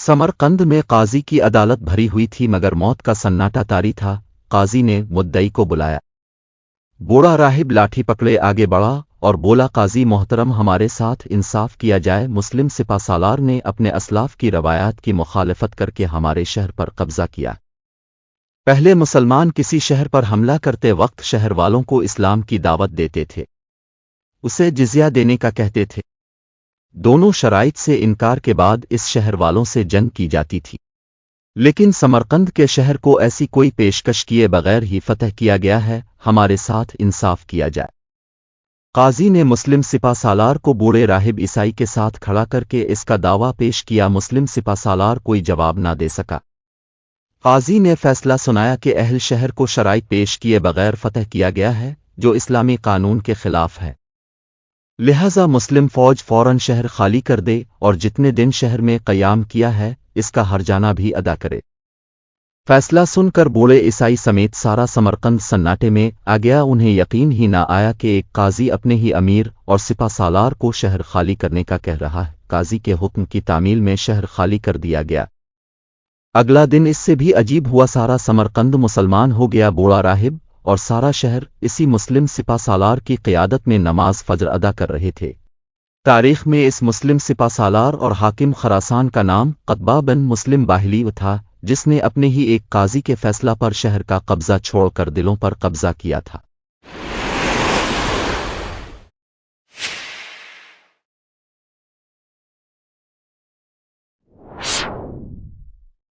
समरकंद में काजी की अदालत भरी हुई थी मगर मौत का सन्नाटा तारी था। काजी ने मुद्दई को बुलाया। बूढ़ा राहिब लाठी पकड़े आगे बढ़ा और बोला, काजी मोहतरम, हमारे साथ इंसाफ किया जाए। मुस्लिम सिपासालार ने अपने असलाफ की रवायात की मुखालफत करके हमारे शहर पर कब्जा किया। पहले मुसलमान किसी शहर पर हमला करते वक्त शहर वालों को इस्लाम की दावत देते थे, उसे जिज़िया देने का कहते थे। दोनों शराइत से इनकार के बाद इस शहर वालों से जंग की जाती थी, लेकिन समरकंद के शहर को ऐसी कोई पेशकश किए बगैर ही फतह किया गया है। हमारे साथ इंसाफ किया जाए। काजी ने मुस्लिम सिपासालार को बूढ़े राहिब ईसाई के साथ खड़ा करके इसका दावा पेश किया। मुस्लिम सिपासालार कोई जवाब ना दे सका। काजी ने फैसला सुनाया कि अहल शहर को शराइत पेश किए बगैर फतह किया गया है, जो इस्लामी कानून के खिलाफ है। लिहाजा मुस्लिम फौज फौरन शहर खाली कर दे और जितने दिन शहर में क़याम किया है इसका हर्जाना भी अदा करे। फैसला सुनकर बूढ़े ईसाई समेत सारा समरकंद सन्नाटे में आ गया। उन्हें यकीन ही ना आया कि एक काजी अपने ही अमीर और सिपासालार को शहर खाली करने का कह रहा है। काजी के हुक्म की तामील में शहर खाली कर दिया गया। अगला दिन इससे भी अजीब हुआ, सारा समरकंद मुसलमान हो गया। बूढ़ा राहिब और सारा शहर इसी मुस्लिम सिपासालार की क़ियादत में नमाज फजर अदा कर रहे थे। तारीख में इस मुस्लिम सिपासालार और हाकिम खरासान का नाम क़तबा बिन मुस्लिम बाहिली था, जिसने अपने ही एक काजी के फैसला पर शहर का कब्जा छोड़कर दिलों पर कब्जा किया था।